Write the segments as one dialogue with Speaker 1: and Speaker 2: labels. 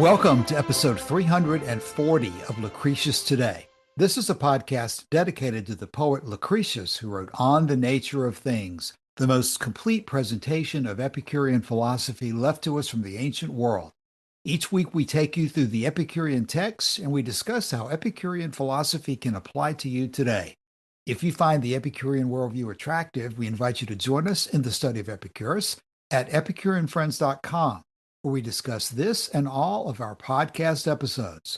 Speaker 1: Welcome to episode 340 of Lucretius Today. This is a podcast dedicated to the poet Lucretius, who wrote On the Nature of Things, the most complete presentation of Epicurean philosophy left to us from the ancient world. Each week we take you through the Epicurean texts and we discuss how Epicurean philosophy can apply to you today. If you find the Epicurean worldview attractive, we invite you to join us in the study of Epicurus at epicureanfriends.com, where we discuss this and all of our podcast episodes.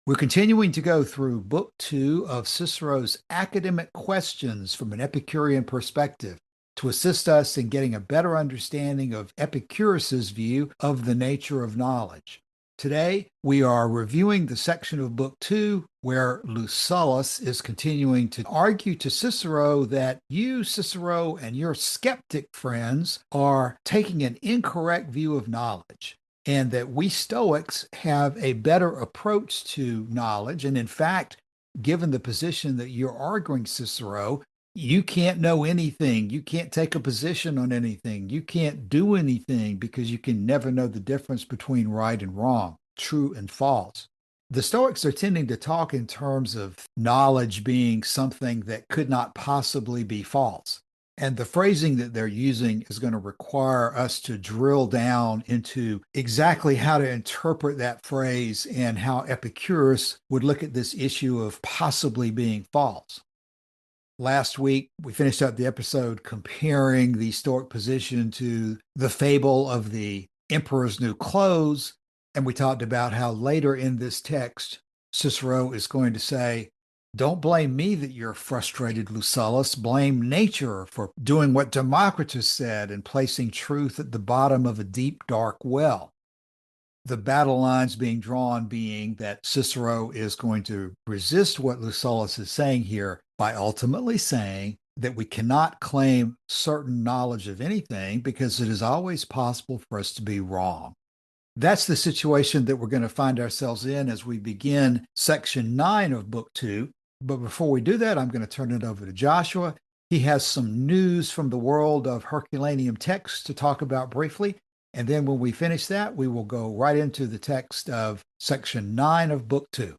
Speaker 1: We're continuing to go through Book 2 of Cicero's Academic Questions from an Epicurean perspective to assist us in getting a better understanding of Epicurus's view of the nature of knowledge. Today, we are reviewing the section of Book 2 where Lucullus is continuing to argue to Cicero that you, Cicero, and your skeptic friends are taking an incorrect view of knowledge, and that we Stoics have a better approach to knowledge. And in fact, given the position that you're arguing, Cicero, you can't know anything. You can't take a position on anything. You can't do anything because you can never know the difference between right and wrong, true and false. The Stoics are tending to talk in terms of knowledge being something that could not possibly be false. And the phrasing that they're using is going to require us to drill down into exactly how to interpret that phrase and how Epicurus would look at this issue of possibly being false. Last week, we finished up the episode comparing the Stoic position to the fable of the emperor's new clothes. And we talked about how later in this text, Cicero is going to say, don't blame me that you're frustrated, Lucullus. Blame nature for doing what Democritus said and placing truth at the bottom of a deep, dark well. The battle lines being drawn being that Cicero is going to resist what Lucullus is saying here by ultimately saying that we cannot claim certain knowledge of anything because it is always possible for us to be wrong. That's the situation that we're going to find ourselves in as we begin section 9 of Book 2. But before we do that, I'm going to turn it over to Joshua. He has some news from the world of Herculaneum texts to talk about briefly. And then when we finish that, we will go right into the text of section 9 of Book 2.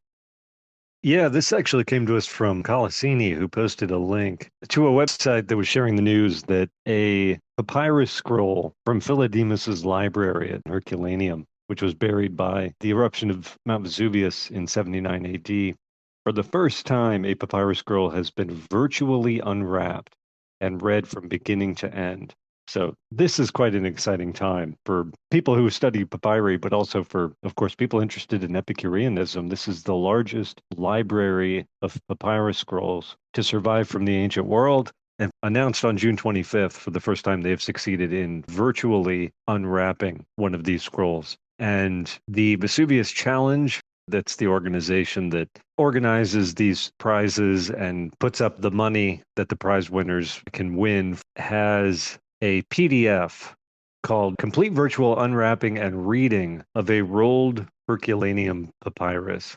Speaker 2: Yeah, this actually came to us from Colosini, who posted a link to a website that was sharing the news that a papyrus scroll from Philodemus's library at Herculaneum, which was buried by the eruption of Mount Vesuvius in 79 AD, for the first time, a papyrus scroll has been virtually unwrapped and read from beginning to end. So this is quite an exciting time for people who study papyri, but also for, of course, people interested in Epicureanism. This is the largest library of papyrus scrolls to survive from the ancient world, and announced on June 25th for the first time they have succeeded in virtually unwrapping one of these scrolls. And the Vesuvius Challenge, that's the organization that organizes these prizes and puts up the money that the prize winners can win, has a PDF called Complete Virtual Unwrapping and Reading of a Rolled Herculaneum Papyrus.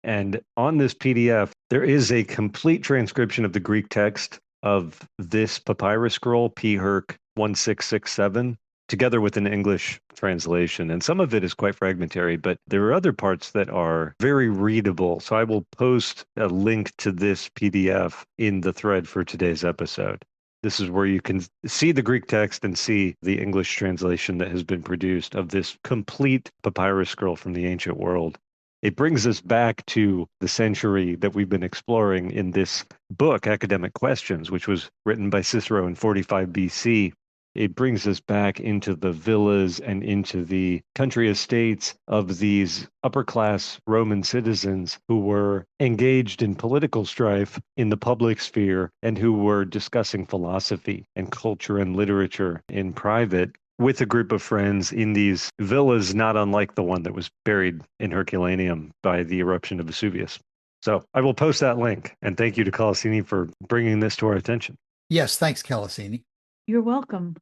Speaker 2: And on this PDF, there is a complete transcription of the Greek text of this papyrus scroll, P. Herc 1667, together with an English translation. And some of it is quite fragmentary, but there are other parts that are very readable. So I will post a link to this PDF in the thread for today's episode. This is where you can see the Greek text and see the English translation that has been produced of this complete papyrus scroll from the ancient world. It brings us back to the century that we've been exploring in this book, Academic Questions, which was written by Cicero in 45 BC. It brings us back into the villas and into the country estates of these upper-class Roman citizens who were engaged in political strife in the public sphere and who were discussing philosophy and culture and literature in private with a group of friends in these villas, not unlike the one that was buried in Herculaneum by the eruption of Vesuvius. So I will post that link, and thank you to Colosini for bringing this to our attention.
Speaker 1: Yes, thanks, Colosini.
Speaker 3: You're welcome.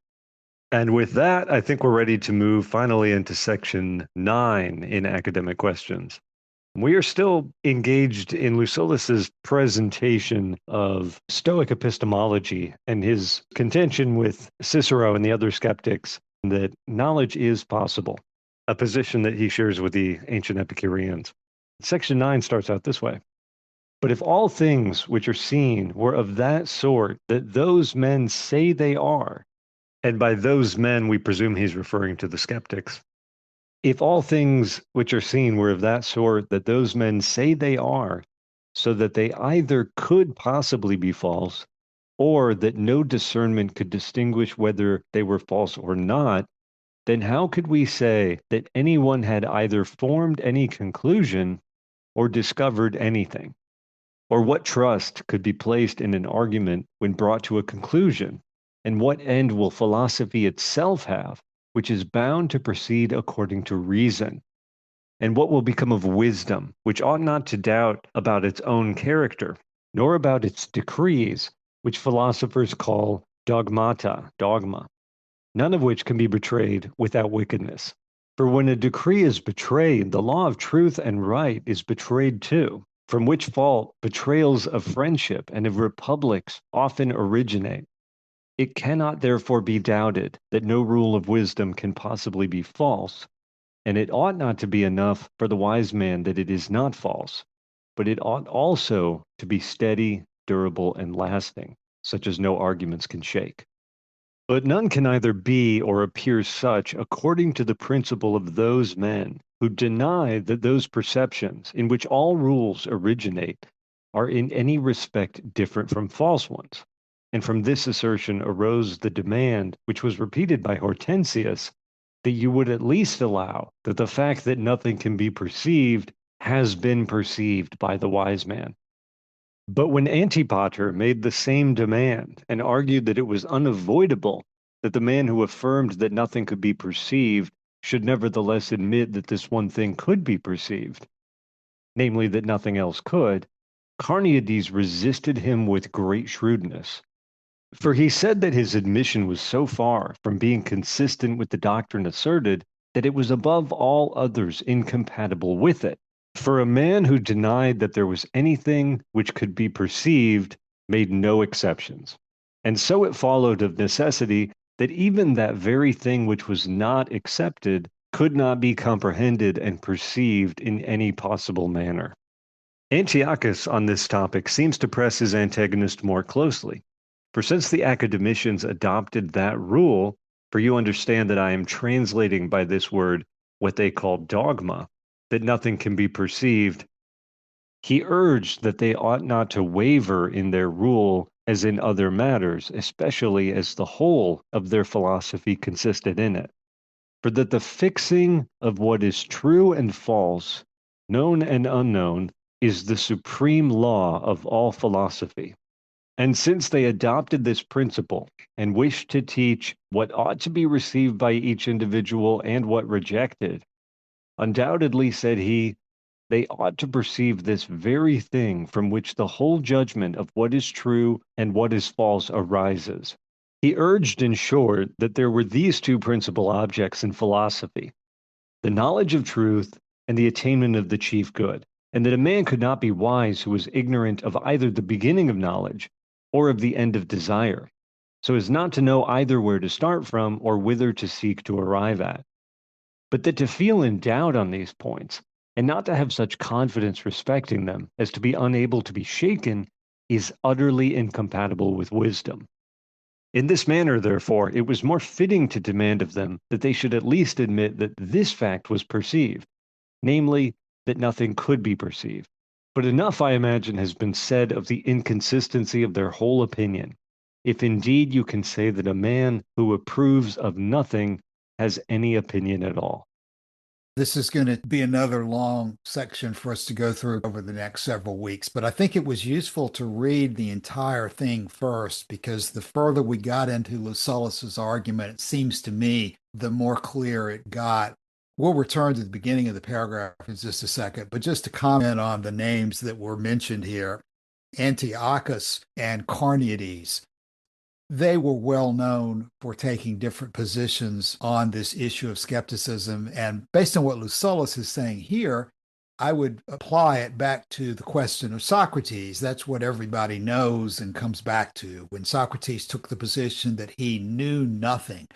Speaker 2: And with that, I think we're ready to move finally into section 9 in Academic Questions. We are still engaged in Lucyllus's presentation of Stoic epistemology and his contention with Cicero and the other skeptics that knowledge is possible. a position that he shares with the ancient Epicureans. Section 9 starts out this way. But if all things which are seen were of that sort that those men say they are, and by those men we presume he's referring to the skeptics, if all things which are seen were of that sort that those men say they are, so that they either could possibly be false, or that no discernment could distinguish whether they were false or not, then how could we say that anyone had either formed any conclusion or discovered anything? Or what trust could be placed in an argument when brought to a conclusion? And what end will philosophy itself have, which is bound to proceed according to reason? And what will become of wisdom, which ought not to doubt about its own character, nor about its decrees, which philosophers call dogmata, dogma, none of which can be betrayed without wickedness? For when a decree is betrayed, the law of truth and right is betrayed too, from which fault betrayals of friendship and of republics often originate. It cannot therefore be doubted that no rule of wisdom can possibly be false, and it ought not to be enough for the wise man that it is not false, but it ought also to be steady, durable, and lasting, such as no arguments can shake. But none can either be or appear such according to the principle of those men who deny that those perceptions in which all rules originate are in any respect different from false ones. And from this assertion arose the demand, which was repeated by Hortensius, that you would at least allow that the fact that nothing can be perceived has been perceived by the wise man. But when Antipater made the same demand and argued that it was unavoidable that the man who affirmed that nothing could be perceived should nevertheless admit that this one thing could be perceived, namely that nothing else could, Carneades resisted him with great shrewdness. For he said that his admission was so far from being consistent with the doctrine asserted that it was above all others incompatible with it. For a man who denied that there was anything which could be perceived made no exceptions. And so it followed of necessity that even that very thing which was not accepted could not be comprehended and perceived in any possible manner. Antiochus on this topic seems to press his antagonist more closely. For since the academicians adopted that rule, for you understand that I am translating by this word what they call dogma, that nothing can be perceived, he urged that they ought not to waver in their rule as in other matters, especially as the whole of their philosophy consisted in it. For that the fixing of what is true and false, known and unknown, is the supreme law of all philosophy. And since they adopted this principle and wished to teach what ought to be received by each individual and what rejected, undoubtedly, said he, they ought to perceive this very thing from which the whole judgment of what is true and what is false arises. He urged, in short, that there were these two principal objects in philosophy: the knowledge of truth and the attainment of the chief good, and that a man could not be wise who was ignorant of either the beginning of knowledge or of the end of desire, so as not to know either where to start from or whither to seek to arrive at. But that to feel in doubt on these points, and not to have such confidence respecting them as to be unable to be shaken, is utterly incompatible with wisdom. In this manner, therefore, it was more fitting to demand of them that they should at least admit that this fact was perceived, namely, that nothing could be perceived. But enough, I imagine, has been said of the inconsistency of their whole opinion, if indeed you can say that a man who approves of nothing has any opinion at all.
Speaker 1: This is going to be another long section for us to go through over the next several weeks, but I think it was useful to read the entire thing first, because the further we got into Lucullus's argument, it seems to me, the more clear it got. We'll return to the beginning of the paragraph in just a second, but just to comment on the names that were mentioned here, Antiochus and Carneades. They were well known for taking different positions on this issue of skepticism. And based on what Lucullus is saying here, I would apply it back to the question of Socrates. That's what everybody knows and comes back to. When Socrates took the position that he knew nothing,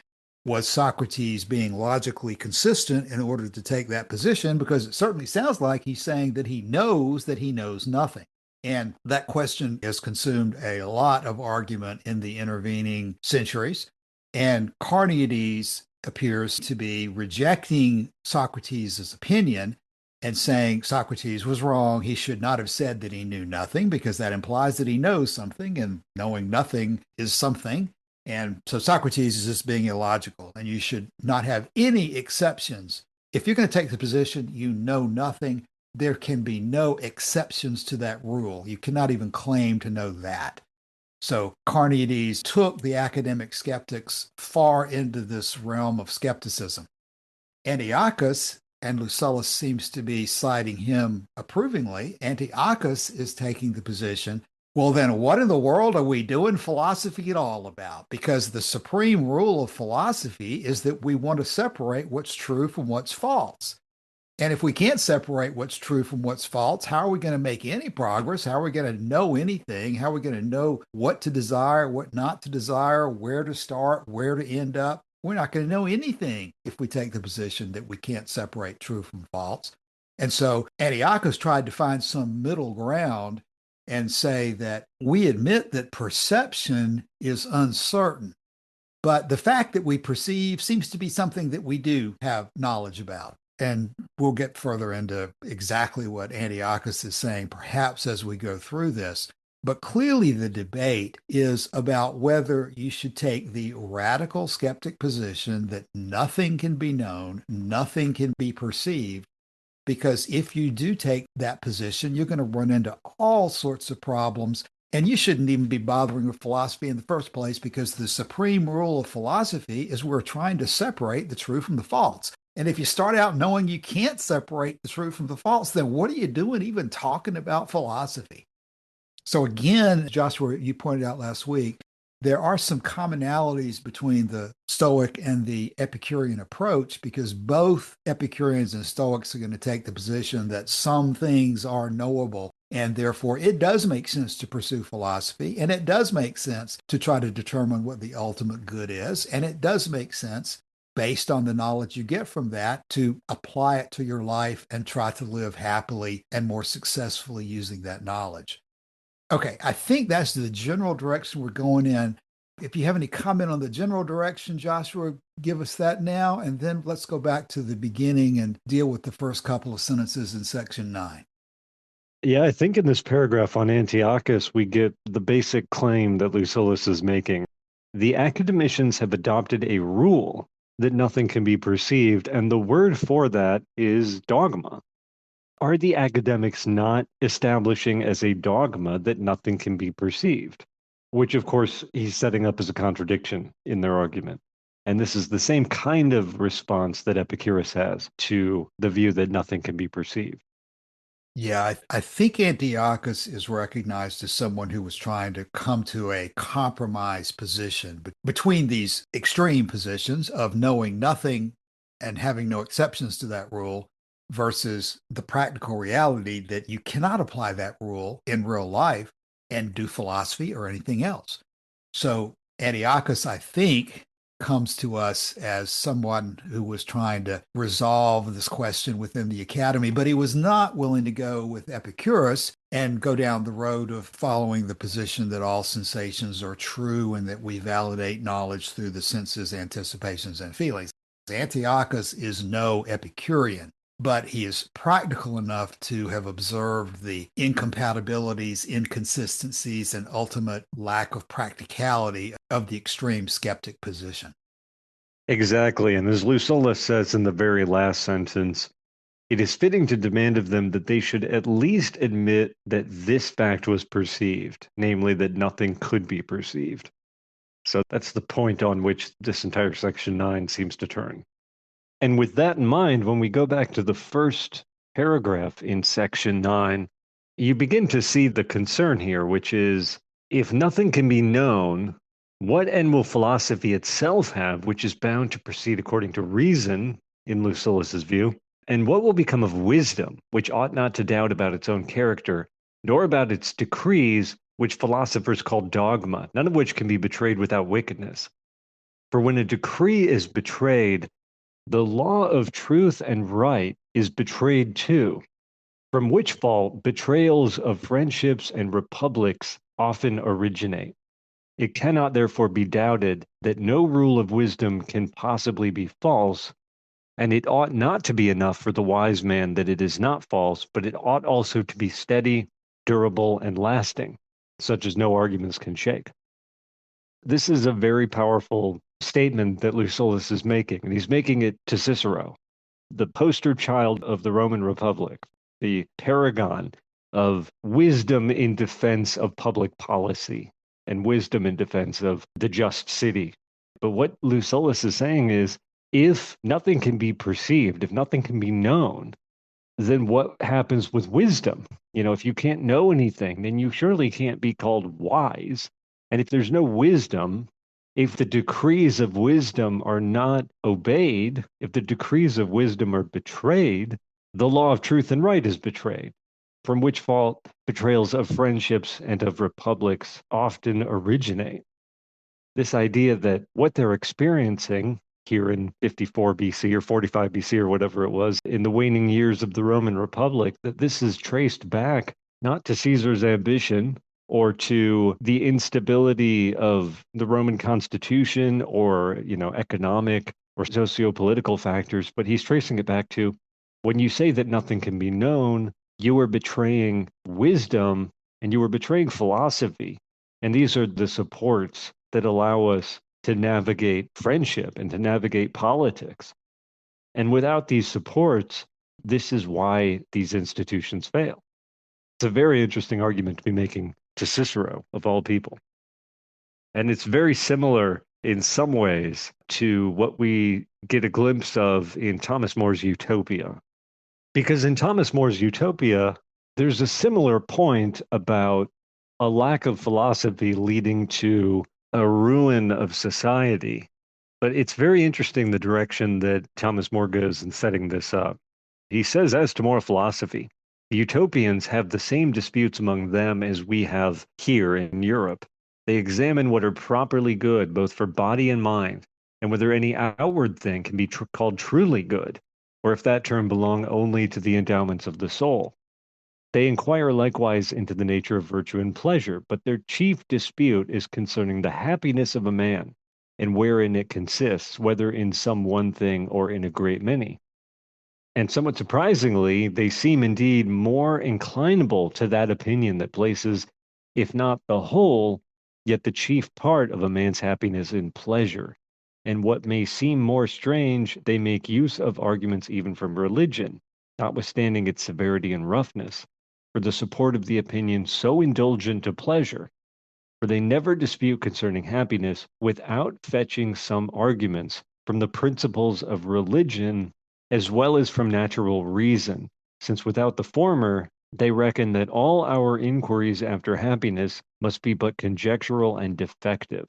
Speaker 1: Was Socrates being logically consistent in order to take that position? Because it certainly sounds like he's saying that he knows nothing. And that question has consumed a lot of argument in the intervening centuries. And Carneades appears to be rejecting Socrates' opinion and saying Socrates was wrong. He should not have said that he knew nothing because that implies that he knows something, and knowing nothing is something. And so Socrates is just being illogical, and you should not have any exceptions. If you're going to take the position you know nothing, there can be no exceptions to that rule. You cannot even claim to know that. So Carneades took the academic skeptics far into this realm of skepticism. Antiochus, and Lucullus seems to be citing him approvingly, Antiochus is taking the position, well, then what in the world are we doing philosophy at all about? Because the supreme rule of philosophy is that we want to separate what's true from what's false. And if we can't separate what's true from what's false, how are we going to make any progress? How are we going to know anything? How are we going to know what to desire, what not to desire, where to start, where to end up? We're not going to know anything if we take the position that we can't separate true from false. And so Antiochus tried to find some middle ground and say that we admit that perception is uncertain, but the fact that we perceive seems to be something that we do have knowledge about. And we'll get further into exactly what Antiochus is saying, perhaps as we go through this. But clearly, the debate is about whether you should take the radical skeptic position that nothing can be known, nothing can be perceived, because if you do take that position, you're going to run into all sorts of problems. And you shouldn't even be bothering with philosophy in the first place, because the supreme rule of philosophy is we're trying to separate the true from the false. And if you start out knowing you can't separate the true from the false, then what are you doing even talking about philosophy? So, again, Joshua, you pointed out last week, there are some commonalities between the Stoic and the Epicurean approach, because both Epicureans and Stoics are going to take the position that some things are knowable. And therefore, it does make sense to pursue philosophy, and it does make sense to try to determine what the ultimate good is. And it does make sense, based on the knowledge you get from that, to apply it to your life and try to live happily and more successfully using that knowledge. Okay, I think that's the general direction we're going in. If you have any comment on the general direction, Joshua, give us that now, and then let's go back to the beginning and deal with the first couple of sentences in section 9.
Speaker 2: Yeah, I think in this paragraph on Antiochus, we get the basic claim that Lucullus is making. The academicians have adopted a rule that nothing can be perceived, and the word for that is dogma. Are the academics not establishing as a dogma that nothing can be perceived? Which, of course, he's setting up as a contradiction in their argument. And this is the same kind of response that Epicurus has to the view that nothing can be perceived.
Speaker 1: Yeah, I think Antiochus is recognized as someone who was trying to come to a compromise position between these extreme positions of knowing nothing and having no exceptions to that rule versus the practical reality that you cannot apply that rule in real life and do philosophy or anything else. So Antiochus, I think, comes to us as someone who was trying to resolve this question within the academy, but he was not willing to go with Epicurus and go down the road of following the position that all sensations are true and that we validate knowledge through the senses, anticipations, and feelings. Antiochus is no Epicurean, but he is practical enough to have observed the incompatibilities, inconsistencies, and ultimate lack of practicality of the extreme skeptic position.
Speaker 2: Exactly. And as Lucullus says in the very last sentence, it is fitting to demand of them that they should at least admit that this fact was perceived, namely that nothing could be perceived. So that's the point on which this entire section 9 seems to turn. And with that in mind, when we go back to the first paragraph in section 9, you begin to see the concern here, which is if nothing can be known, what end will philosophy itself have, which is bound to proceed according to reason, in Lucillus's view? And what will become of wisdom, which ought not to doubt about its own character, nor about its decrees, which philosophers call dogma, none of which can be betrayed without wickedness? For when a decree is betrayed, the law of truth and right is betrayed too, from which fault betrayals of friendships and republics often originate. It cannot therefore be doubted that no rule of wisdom can possibly be false, and it ought not to be enough for the wise man that it is not false, but it ought also to be steady, durable, and lasting, such as no arguments can shake. This is a very powerful statement that Lucullus is making, and he's making it to Cicero, the poster child of the Roman Republic, the paragon of wisdom in defense of public policy and wisdom in defense of the just city. But what Lucullus is saying is, if nothing can be perceived, if nothing can be known, then what happens with wisdom? If you can't know anything, then you surely can't be called wise. And if there's no wisdom, if the decrees of wisdom are not obeyed, if the decrees of wisdom are betrayed, the law of truth and right is betrayed, from which fault betrayals of friendships and of republics often originate. This idea that what they're experiencing here in 54 BC or 45 BC or whatever it was, in the waning years of the Roman Republic, that this is traced back not to Caesar's ambition or to the instability of the Roman constitution or, economic or socio-political factors, but he's tracing it back to when you say that nothing can be known, you are betraying wisdom and you are betraying philosophy. And these are the supports that allow us to navigate friendship and to navigate politics. And without these supports, this is why these institutions fail. It's a very interesting argument to be making to Cicero, of all people. And it's very similar in some ways to what we get a glimpse of in Thomas More's Utopia. Because in Thomas More's Utopia, there's a similar point about a lack of philosophy leading to a ruin of society. But it's very interesting the direction that Thomas More goes in setting this up. He says, as to more philosophy, the utopians have the same disputes among them as we have here in Europe. They examine what are properly good, both for body and mind, and whether any outward thing can be called truly good, or if that term belong only to the endowments of the soul. They inquire likewise into the nature of virtue and pleasure, but their chief dispute is concerning the happiness of a man, and wherein it consists, whether in some one thing or in a great many. And somewhat surprisingly, they seem indeed more inclinable to that opinion that places, if not the whole, yet the chief part of a man's happiness in pleasure. And what may seem more strange, they make use of arguments even from religion, notwithstanding its severity and roughness, for the support of the opinion so indulgent to pleasure, for they never dispute concerning happiness without fetching some arguments from the principles of religion as well as from natural reason, since without the former, they reckon that all our inquiries after happiness must be but conjectural and defective.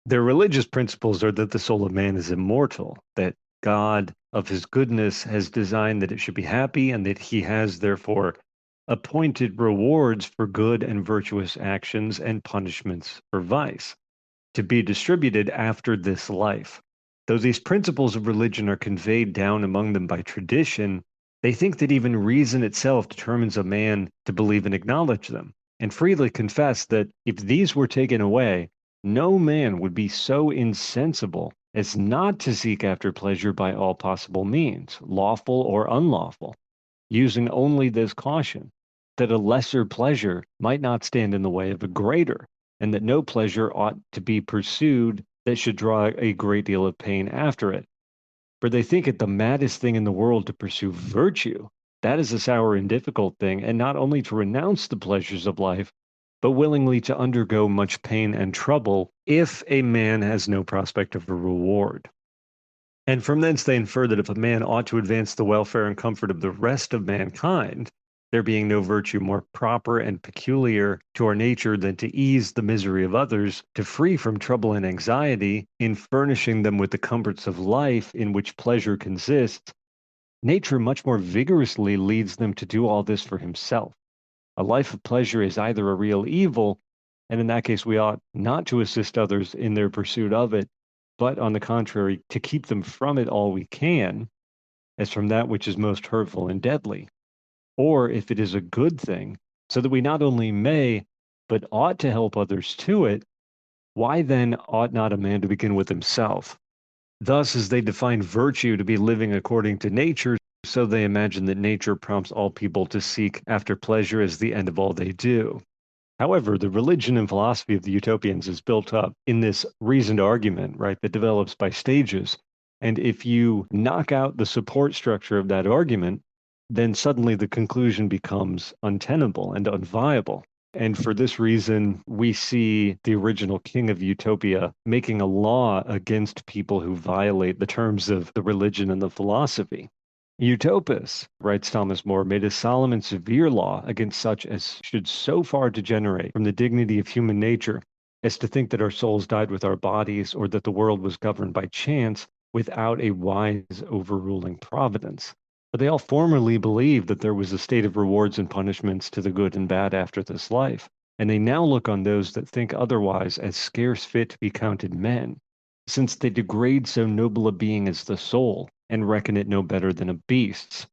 Speaker 2: Their religious principles are that the soul of man is immortal, that God, of his goodness, has designed that it should be happy, and that he has, therefore, appointed rewards for good and virtuous actions and punishments for vice, to be distributed after this life. Though these principles of religion are conveyed down among them by tradition, they think that even reason itself determines a man to believe and acknowledge them, and freely confess that if these were taken away, no man would be so insensible as not to seek after pleasure by all possible means, lawful or unlawful, using only this caution, that a lesser pleasure might not stand in the way of a greater, and that no pleasure ought to be pursued that should draw a great deal of pain after it. For they think it the maddest thing in the world to pursue virtue. That is a sour and difficult thing, and not only to renounce the pleasures of life, but willingly to undergo much pain and trouble if a man has no prospect of a reward. And from thence they infer that if a man ought to advance the welfare and comfort of the rest of mankind, there being no virtue more proper and peculiar to our nature than to ease the misery of others, to free from trouble and anxiety, in furnishing them with the comforts of life in which pleasure consists, nature much more vigorously leads them to do all this for himself. A life of pleasure is either a real evil, and in that case we ought not to assist others in their pursuit of it, but on the contrary, to keep them from it all we can, as from that which is most hurtful and deadly. Or if it is a good thing, so that we not only may, but ought to help others to it, why then ought not a man to begin with himself? Thus, as they define virtue to be living according to nature, so they imagine that nature prompts all people to seek after pleasure as the end of all they do. However, the religion and philosophy of the utopians is built up in this reasoned argument, right, that develops by stages. And if you knock out the support structure of that argument, then suddenly the conclusion becomes untenable and unviable. And for this reason, we see the original king of utopia making a law against people who violate the terms of the religion and the philosophy. Utopus, writes Thomas More, made a solemn and severe law against such as should so far degenerate from the dignity of human nature as to think that our souls died with our bodies, or that the world was governed by chance without a wise overruling providence. But they all formerly believed that there was a state of rewards and punishments to the good and bad after this life, and they now look on those that think otherwise as scarce fit to be counted men, since they degrade so noble a being as the soul, and reckon it no better than a beast's.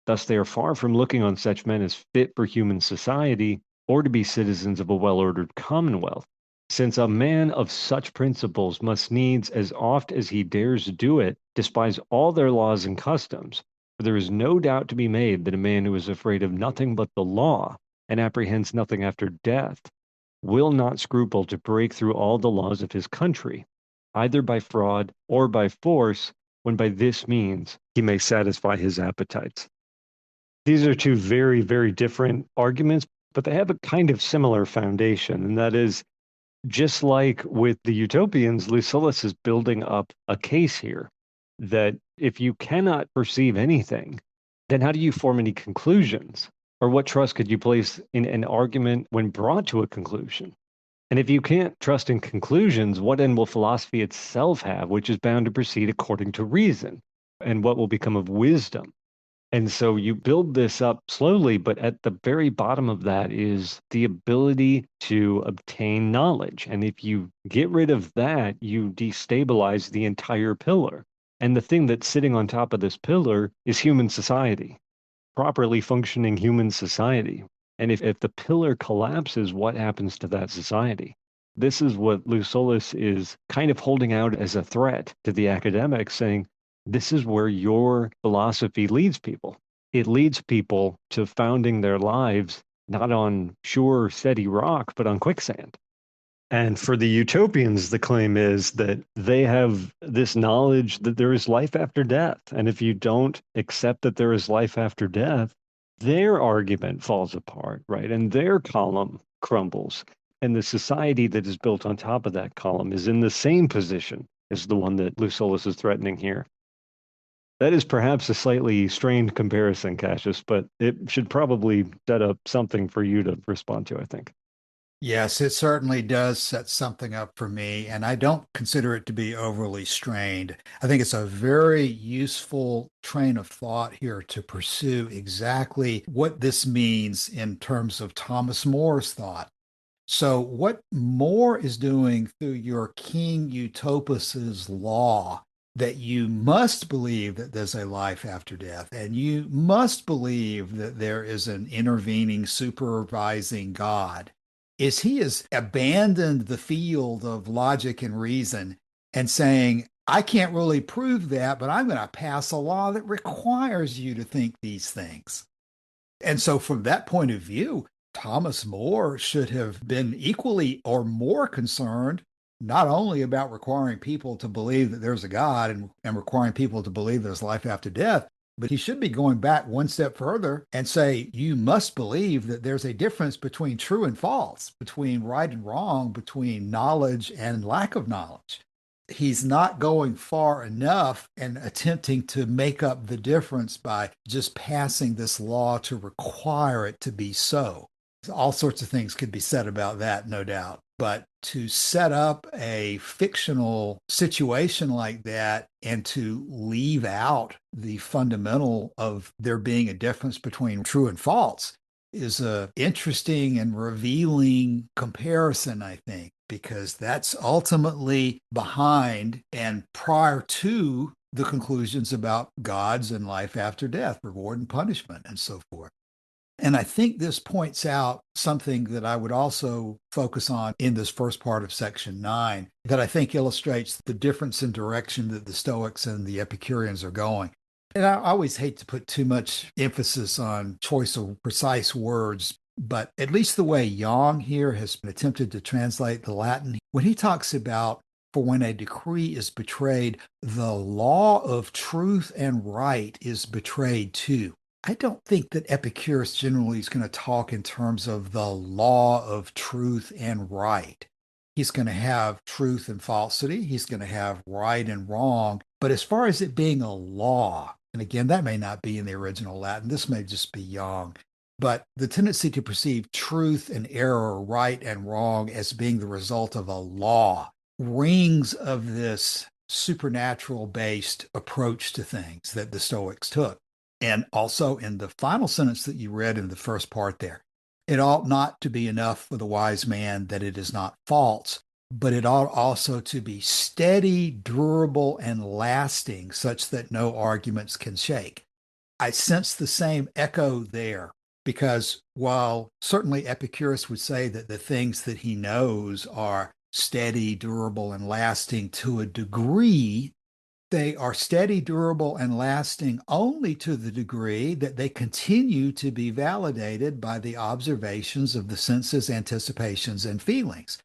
Speaker 2: Thus they are far from looking on such men as fit for human society, or to be citizens of a well-ordered commonwealth, since a man of such principles must needs, as oft as he dares do it, despise all their laws and customs. For there is no doubt to be made that a man who is afraid of nothing but the law, and apprehends nothing after death, will not scruple to break through all the laws of his country, either by fraud or by force, when by this means he may satisfy his appetites. These are two very, very different arguments, but they have a kind of similar foundation, and that is, just like with the utopians, Lucullus is building up a case here that if you cannot perceive anything, then how do you form any conclusions? Or what trust could you place in an argument when brought to a conclusion? And if you can't trust in conclusions, what end will philosophy itself have, which is bound to proceed according to reason? And what will become of wisdom? And so you build this up slowly, but at the very bottom of that is the ability to obtain knowledge. And if you get rid of that, you destabilize the entire pillar. And the thing that's sitting on top of this pillar is human society, properly functioning human society. And if the pillar collapses, what happens to that society? This is what Lucullus is kind of holding out as a threat to the academics, saying, this is where your philosophy leads people. It leads people to founding their lives not on sure, steady rock, but on quicksand. And for the utopians, the claim is that they have this knowledge that there is life after death. And if you don't accept that there is life after death, their argument falls apart, right? And their column crumbles. And the society that is built on top of that column is in the same position as the one that Lucullus is threatening here. That is perhaps a slightly strained comparison, Cassius, but it should probably set up something for you to respond to, I think.
Speaker 1: Yes, it certainly does set something up for me, and I don't consider it to be overly strained. I think it's a very useful train of thought here to pursue exactly what this means in terms of Thomas More's thought. So, what More is doing through your King Utopus's law that you must believe that there's a life after death, and you must believe that there is an intervening, supervising God, is he has abandoned the field of logic and reason and saying, I can't really prove that, but I'm going to pass a law that requires you to think these things. And so, from that point of view, Thomas More should have been equally or more concerned not only about requiring people to believe that there's a God and requiring people to believe there's life after death, but he should be going back one step further and say, you must believe that there's a difference between true and false, between right and wrong, between knowledge and lack of knowledge. He's not going far enough and attempting to make up the difference by just passing this law to require it to be so. All sorts of things could be said about that, no doubt. But to set up a fictional situation like that and to leave out the fundamental of there being a difference between true and false is a interesting and revealing comparison, I think. because that's ultimately behind and prior to the conclusions about gods and life after death, reward and punishment, and so forth. And I think this points out something that I would also focus on in this first part of section 9 that I think illustrates the difference in direction that the Stoics and the Epicureans are going. And I always hate to put too much emphasis on choice of precise words, but at least the way Young here has attempted to translate the Latin, when he talks about for when a decree is betrayed, the law of truth and right is betrayed too. I don't think that Epicurus generally is going to talk in terms of the law of truth and right. He's going to have truth and falsity. He's going to have right and wrong. But as far as it being a law, and again, that may not be in the original Latin, this may just be Young, but the tendency to perceive truth and error, right and wrong as being the result of a law rings of this supernatural based approach to things that the Stoics took. And also in the final sentence that you read in the first part there, it ought not to be enough for the wise man that it is not false, but it ought also to be steady, durable, and lasting, such that no arguments can shake. I sense the same echo there because while certainly Epicurus would say that the things that he knows are steady, durable, and lasting to a degree, they are steady, durable, and lasting only to the degree that they continue to be validated by the observations of the senses, anticipations, and feelings.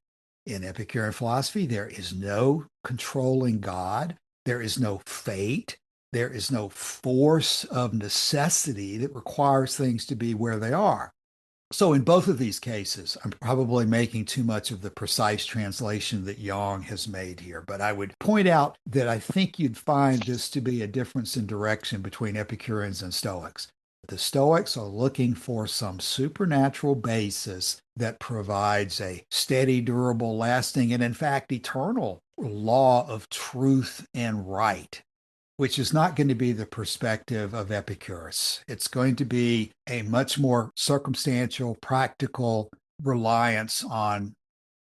Speaker 1: In Epicurean philosophy, there is no controlling God, there is no fate, there is no force of necessity that requires things to be where they are. So in both of these cases, I'm probably making too much of the precise translation that Young has made here, but I would point out that I think you'd find this to be a difference in direction between Epicureans and Stoics. The Stoics are looking for some supernatural basis that provides a steady, durable, lasting, and in fact, eternal law of truth and right, which is not going to be the perspective of Epicurus. It's going to be a much more circumstantial, practical reliance on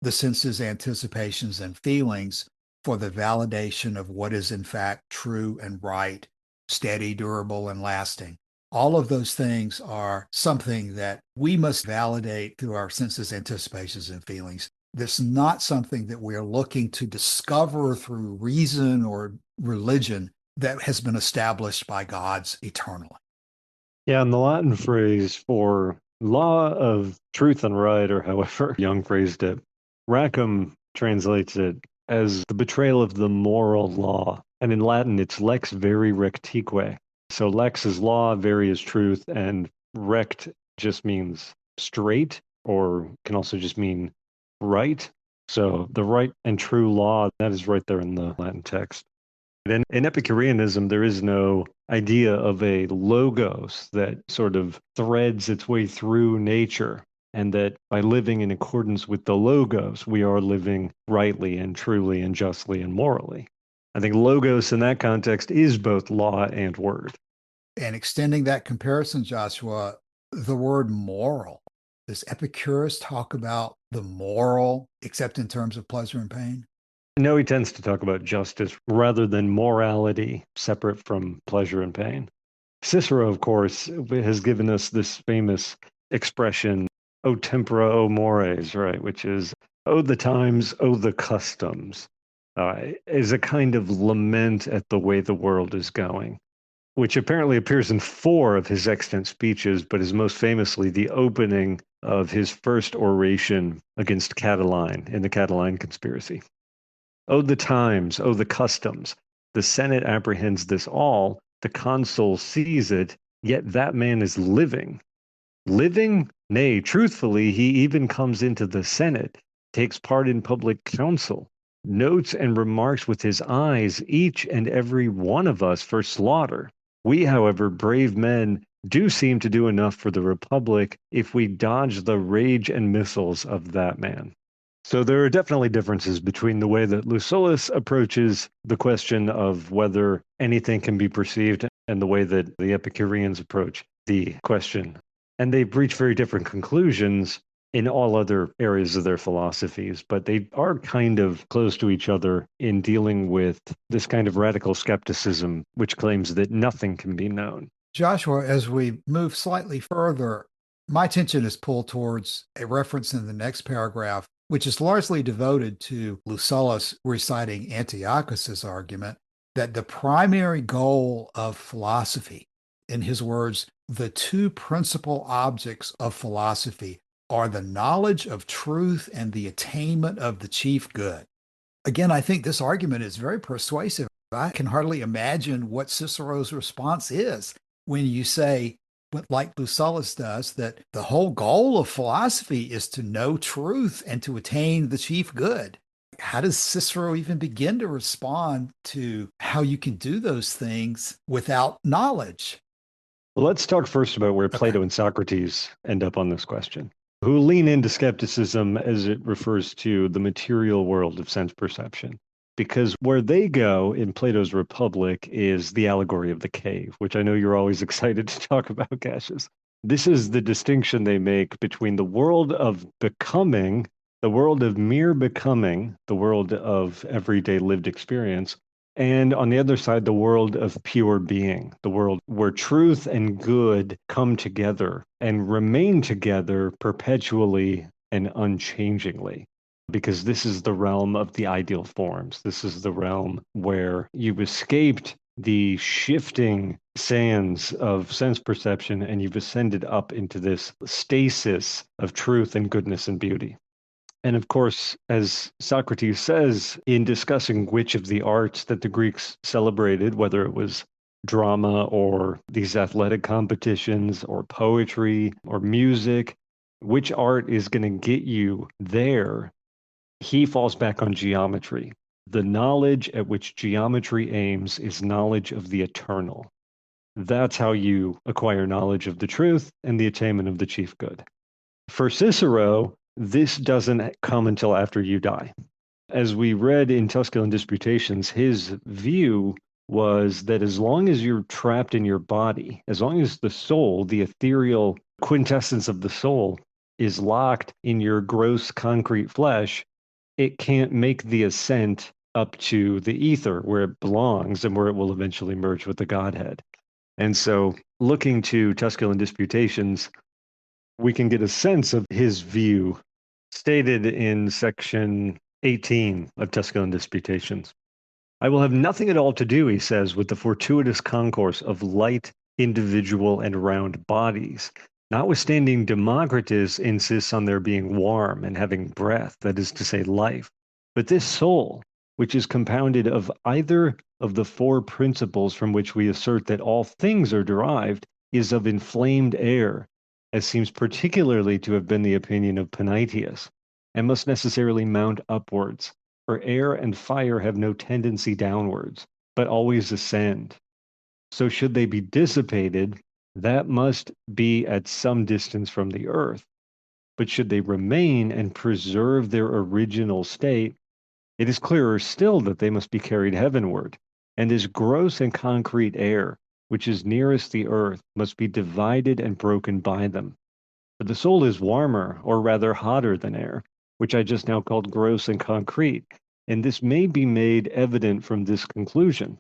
Speaker 1: the senses, anticipations, and feelings for the validation of what is in fact true and right, steady, durable, and lasting. All of those things are something that we must validate through our senses, anticipations, and feelings. This is not something that we're looking to discover through reason or religion that has been established by gods eternally.
Speaker 2: Yeah, and the Latin phrase for law of truth and right, or however Young phrased it, Rackham translates it as the betrayal of the moral law. And in Latin, it's lex veri rectique. So lex is law, veri is truth, and rect just means straight, or can also just mean right. So the right and true law, that is right there in the Latin text. And in Epicureanism, there is no idea of a logos that sort of threads its way through nature, and that by living in accordance with the logos, we are living rightly and truly and justly and morally. I think logos in that context is both law and word.
Speaker 1: And extending that comparison, Joshua, the word moral, does Epicurus talk about the moral except in terms of pleasure and pain?
Speaker 2: No, he tends to talk about justice rather than morality separate from pleasure and pain. Cicero, of course, has given us this famous expression, o tempora, o mores, right, which is, oh, the times, oh, the customs, is a kind of lament at the way the world is going, which apparently appears in 4 of his extant speeches, but is most famously the opening of his first oration against Catiline in the Catiline conspiracy. Oh, the times, oh, the customs. The Senate apprehends this all. The consul sees it, yet that man is living. Living? Nay, truthfully, he even comes into the Senate, takes part in public council, notes and remarks with his eyes each and every one of us for slaughter. We, however, brave men, do seem to do enough for the Republic if we dodge the rage and missiles of that man. So there are definitely differences between the way that Lucullus approaches the question of whether anything can be perceived and the way that the Epicureans approach the question. And they reach very different conclusions, in all other areas of their philosophies, but they are kind of close to each other in dealing with this kind of radical skepticism, which claims that nothing can be known.
Speaker 1: Joshua, as we move slightly further, my attention is pulled towards a reference in the next paragraph, which is largely devoted to Lucullus reciting Antiochus's argument that the primary goal of philosophy, in his words, the two principal objects of philosophy are the knowledge of truth and the attainment of the chief good. Again, I think this argument is very persuasive. I can hardly imagine what Cicero's response is when you say, like Lucullus does, that the whole goal of philosophy is to know truth and to attain the chief good. How does Cicero even begin to respond to how you can do those things without knowledge?
Speaker 2: Well, let's talk first about where
Speaker 1: Okay.
Speaker 2: Plato and Socrates end up on this question, who lean into skepticism as it refers to the material world of sense perception. Because where they go in Plato's Republic is the allegory of the cave, which I know you're always excited to talk about, Cassius. This is the distinction they make between the world of becoming, the world of mere becoming, the world of everyday lived experience, and on the other side, the world of pure being, the world where truth and good come together and remain together perpetually and unchangingly. Because this is the realm of the ideal forms. This is the realm where you've escaped the shifting sands of sense perception and you've ascended up into this stasis of truth and goodness and beauty. And of course, as Socrates says in discussing which of the arts that the Greeks celebrated, whether it was drama or these athletic competitions or poetry or music, which art is going to get you there, he falls back on geometry. The knowledge at which geometry aims is knowledge of the eternal. That's how you acquire knowledge of the truth and the attainment of the chief good. For Cicero, this doesn't come until after you die. As we read in Tusculan Disputations, his view was that as long as you're trapped in your body, as long as the soul, the ethereal quintessence of the soul, is locked in your gross concrete flesh, it can't make the ascent up to the ether where it belongs and where it will eventually merge with the Godhead. And so, looking to Tusculan Disputations, we can get a sense of his view stated in section 18 of Tusculan Disputations. I will have nothing at all to do, he says, with the fortuitous concourse of light, individual, and round bodies. Notwithstanding, Democritus insists on their being warm and having breath, that is to say, life. But this soul, which is compounded of either of the four principles from which we assert that all things are derived, is of inflamed air, as seems particularly to have been the opinion of Panaetius, and must necessarily mount upwards, for air and fire have no tendency downwards, but always ascend. So should they be dissipated, that must be at some distance from the earth. But should they remain and preserve their original state, it is clearer still that they must be carried heavenward, and this gross and concrete air, which is nearest the earth, must be divided and broken by them. For the soul is warmer, or rather hotter than air, which I just now called gross and concrete, and this may be made evident from this conclusion,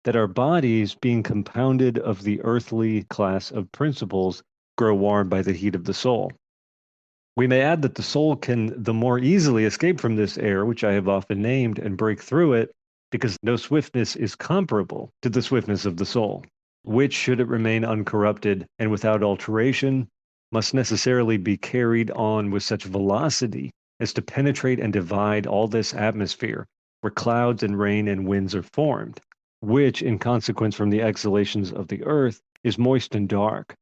Speaker 2: that our bodies, being compounded of the earthly class of principles, grow warm by the heat of the soul. We may add that the soul can the more easily escape from this air, which I have often named, and break through it, because no swiftness is comparable to the swiftness of the soul, which, should it remain uncorrupted and without alteration, must necessarily be carried on with such velocity as to penetrate and divide all this atmosphere, where clouds and rain and winds are formed, which, in consequence from the exhalations of the earth, is moist and dark.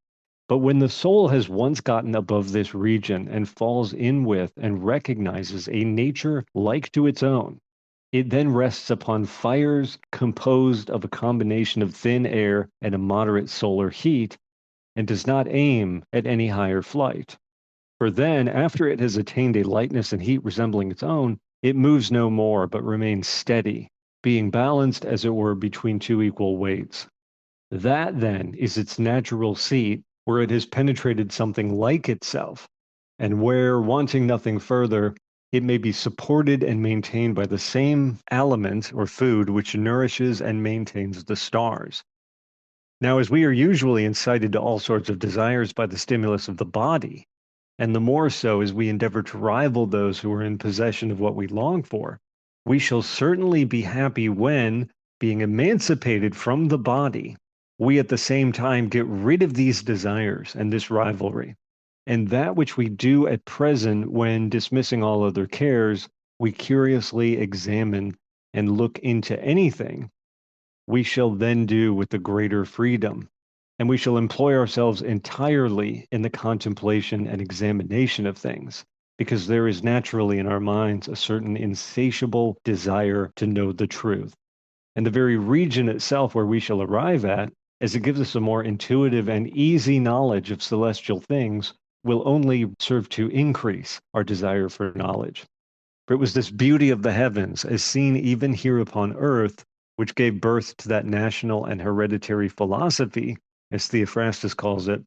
Speaker 2: But when the soul has once gotten above this region and falls in with and recognizes a nature like to its own, it then rests upon fires composed of a combination of thin air and a moderate solar heat, and does not aim at any higher flight. For then, after it has attained a lightness and heat resembling its own, it moves no more, but remains steady, being balanced, as it were, between two equal weights. That, then, is its natural seat, where it has penetrated something like itself, and where, wanting nothing further, it may be supported and maintained by the same aliment or food which nourishes and maintains the stars. Now, as we are usually incited to all sorts of desires by the stimulus of the body, and the more so as we endeavor to rival those who are in possession of what we long for, we shall certainly be happy when, being emancipated from the body, we at the same time get rid of these desires and this rivalry. And that which we do at present when dismissing all other cares, we curiously examine and look into anything, we shall then do with the greater freedom. And we shall employ ourselves entirely in the contemplation and examination of things, because there is naturally in our minds a certain insatiable desire to know the truth. And the very region itself where we shall arrive at, as it gives us a more intuitive and easy knowledge of celestial things, will only serve to increase our desire for knowledge. For it was this beauty of the heavens, as seen even here upon earth, which gave birth to that national and hereditary philosophy, as Theophrastus calls it,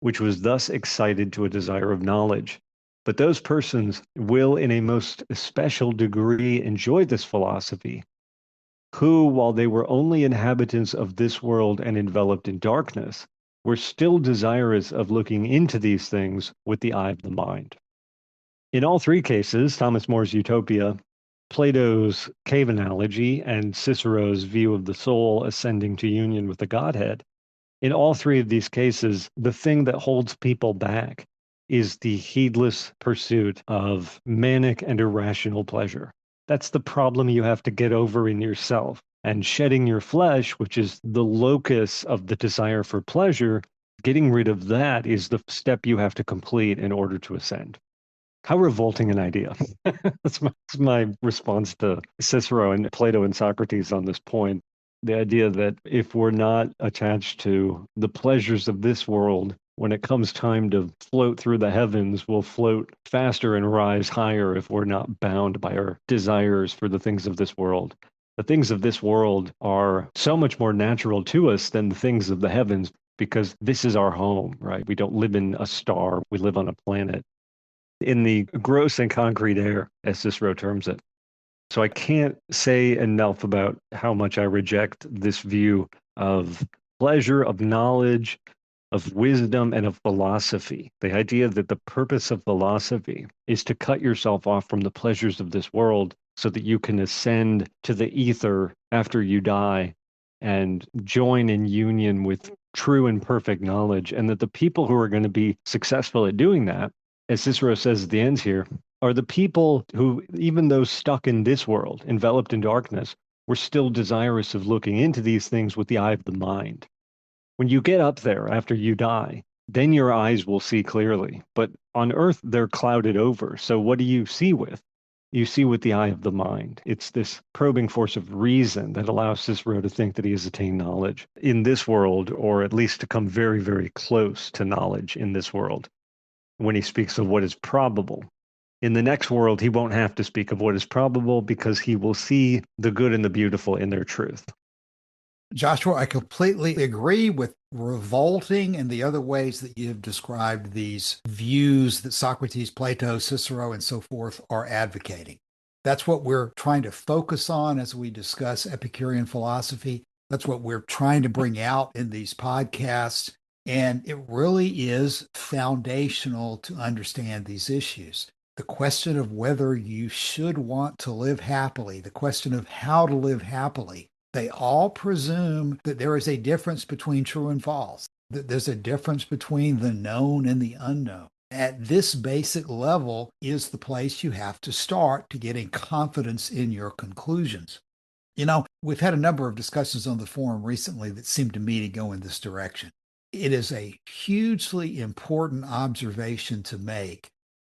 Speaker 2: which was thus excited to a desire of knowledge. But those persons will in a most especial degree enjoy this philosophy, who, while they were only inhabitants of this world and enveloped in darkness, were still desirous of looking into these things with the eye of the mind. In all three cases, Thomas More's Utopia, Plato's cave analogy, and Cicero's view of the soul ascending to union with the Godhead, in all three of these cases, the thing that holds people back is the heedless pursuit of manic and irrational pleasure. That's the problem you have to get over in yourself. And shedding your flesh, which is the locus of the desire for pleasure, getting rid of that is the step you have to complete in order to ascend. How revolting an idea. That's my response to Cicero and Plato and Socrates on this point. The idea that if we're not attached to the pleasures of this world, when it comes time to float through the heavens, we'll float faster and rise higher if we're not bound by our desires for the things of this world. The things of this world are so much more natural to us than the things of the heavens because this is our home, right? We don't live in a star, we live on a planet in the gross and concrete air, as Cicero terms it. So I can't say enough about how much I reject this view of pleasure, of knowledge, of wisdom, and of philosophy. The idea that the purpose of philosophy is to cut yourself off from the pleasures of this world so that you can ascend to the ether after you die and join in union with true and perfect knowledge, and that the people who are going to be successful at doing that, as Cicero says at the end here, are the people who, even though stuck in this world, enveloped in darkness, were still desirous of looking into these things with the eye of the mind. When you get up there after you die, then your eyes will see clearly. But on earth, they're clouded over. So what do you see with? You see with the eye of the mind. It's this probing force of reason that allows Cicero to think that he has attained knowledge in this world, or at least to come very, very close to knowledge in this world when he speaks of what is probable. In the next world, he won't have to speak of what is probable because he will see the good and the beautiful in their truth.
Speaker 1: Joshua, I completely agree with revolting and the other ways that you have described these views that Socrates, Plato, Cicero, and so forth are advocating. That's what we're trying to focus on as we discuss Epicurean philosophy. That's what we're trying to bring out in these podcasts. And it really is foundational to understand these issues. The question of whether you should want to live happily, the question of how to live happily, they all presume that there is a difference between true and false, that there's a difference between the known and the unknown. At this basic level is the place you have to start to getting confidence in your conclusions. You know, we've had a number of discussions on the forum recently that seem to me to go in this direction. It is a hugely important observation to make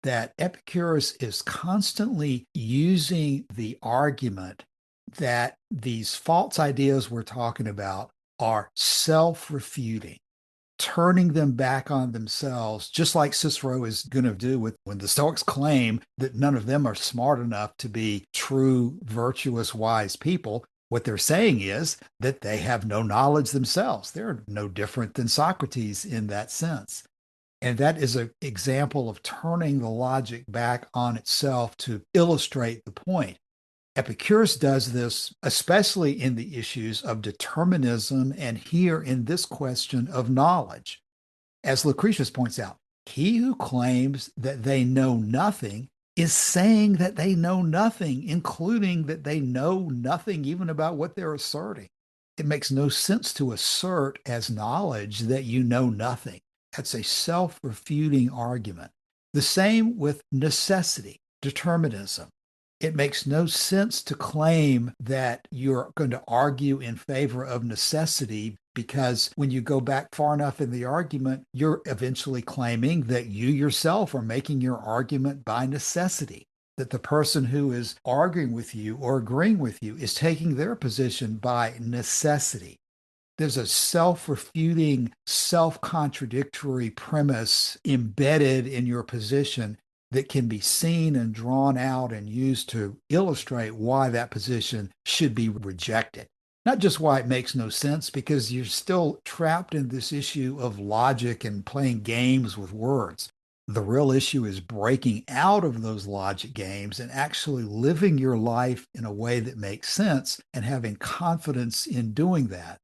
Speaker 1: that Epicurus is constantly using the argument that these false ideas we're talking about are self-refuting, turning them back on themselves, just like Cicero is going to do with when the Stoics claim that none of them are smart enough to be true, virtuous, wise people. What they're saying is that they have no knowledge themselves. They're no different than Socrates in that sense. And that is an example of turning the logic back on itself to illustrate the point. Epicurus does this especially in the issues of determinism and here in this question of knowledge. As Lucretius points out, he who claims that they know nothing is saying that they know nothing, including that they know nothing even about what they're asserting. It makes no sense to assert as knowledge that you know nothing. That's a self refuting argument. The same with necessity, determinism. It makes no sense to claim that you're going to argue in favor of necessity because when you go back far enough in the argument, you're eventually claiming that you yourself are making your argument by necessity, that the person who is arguing with you or agreeing with you is taking their position by necessity. There's a self refuting, self contradictory premise embedded in your position that can be seen and drawn out and used to illustrate why that position should be rejected. Not just why it makes no sense, because you're still trapped in this issue of logic and playing games with words. The real issue is breaking out of those logic games and actually living your life in a way that makes sense and having confidence in doing that.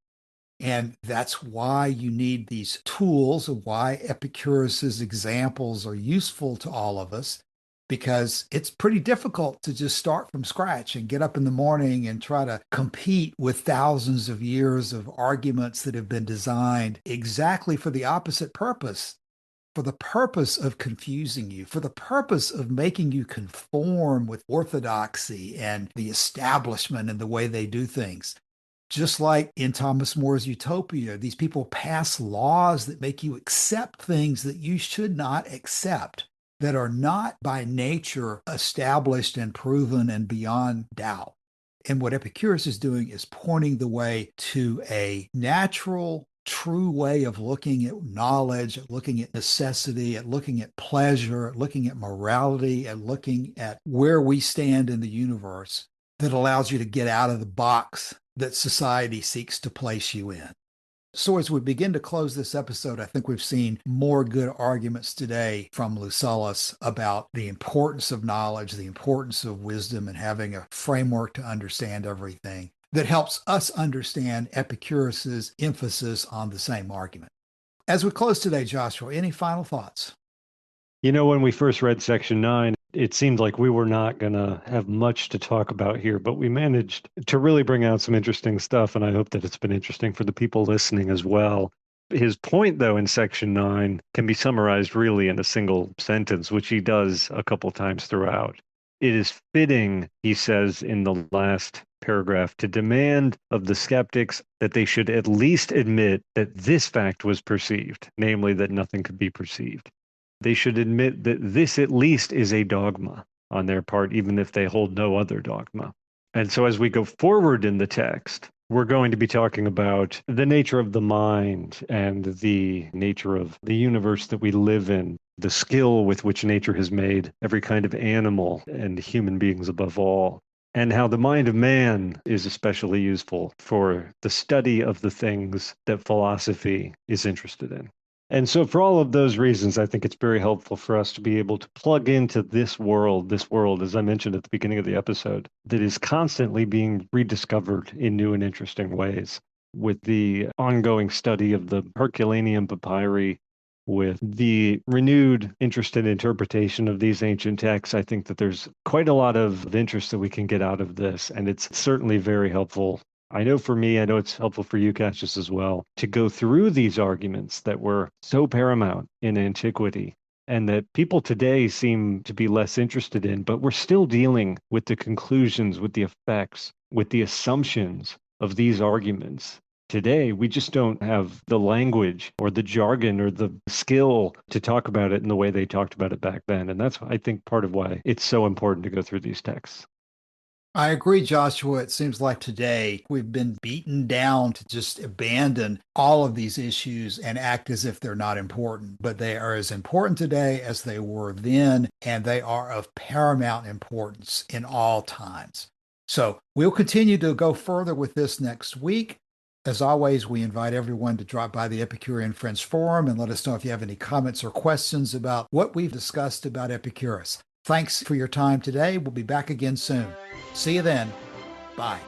Speaker 1: And that's why you need these tools, and why Epicurus's examples are useful to all of us, because it's pretty difficult to just start from scratch and get up in the morning and try to compete with thousands of years of arguments that have been designed exactly for the opposite purpose, for the purpose of confusing you, for the purpose of making you conform with orthodoxy and the establishment and the way they do things. Just like in Thomas More's Utopia, these people pass laws that make you accept things that you should not accept, that are not by nature established and proven and beyond doubt. And what Epicurus is doing is pointing the way to a natural, true way of looking at knowledge, at looking at necessity, at looking at pleasure, at looking at morality, at looking at where we stand in the universe, that allows you to get out of the box that society seeks to place you in. So, as we begin to close this episode, I think we've seen more good arguments today from Lucullus about the importance of knowledge, the importance of wisdom, and having a framework to understand everything that helps us understand Epicurus's emphasis on the same argument. As we close today, Joshua, any final thoughts?
Speaker 2: You know, when we first read section 9, it seemed like we were not going to have much to talk about here, but we managed to really bring out some interesting stuff, and I hope that it's been interesting for the people listening as well. His point, though, in section 9 can be summarized really in a single sentence, which he does a couple times throughout. It is fitting, he says in the last paragraph, to demand of the skeptics that they should at least admit that this fact was perceived, namely that nothing could be perceived. They should admit that this at least is a dogma on their part, even if they hold no other dogma. And so as we go forward in the text, we're going to be talking about the nature of the mind and the nature of the universe that we live in, the skill with which nature has made every kind of animal and human beings above all, and how the mind of man is especially useful for the study of the things that philosophy is interested in. And so, for all of those reasons, I think it's very helpful for us to be able to plug into this world, as I mentioned at the beginning of the episode, that is constantly being rediscovered in new and interesting ways. With the ongoing study of the Herculaneum papyri, with the renewed interest and interpretation of these ancient texts, I think that there's quite a lot of interest that we can get out of this. And it's certainly very helpful. I know for me, I know it's helpful for you, Cassius, as well, to go through these arguments that were so paramount in antiquity and that people today seem to be less interested in, but we're still dealing with the conclusions, with the effects, with the assumptions of these arguments. Today, we just don't have the language or the jargon or the skill to talk about it in the way they talked about it back then. And that's, I think, part of why it's so important to go through these texts.
Speaker 1: I agree, Joshua. It seems like today we've been beaten down to just abandon all of these issues and act as if they're not important. But they are as important today as they were then, and they are of paramount importance in all times. So we'll continue to go further with this next week. As always, we invite everyone to drop by the Epicurean Friends Forum and let us know if you have any comments or questions about what we've discussed about Epicurus. Thanks for your time today. We'll be back again soon. See you then. Bye.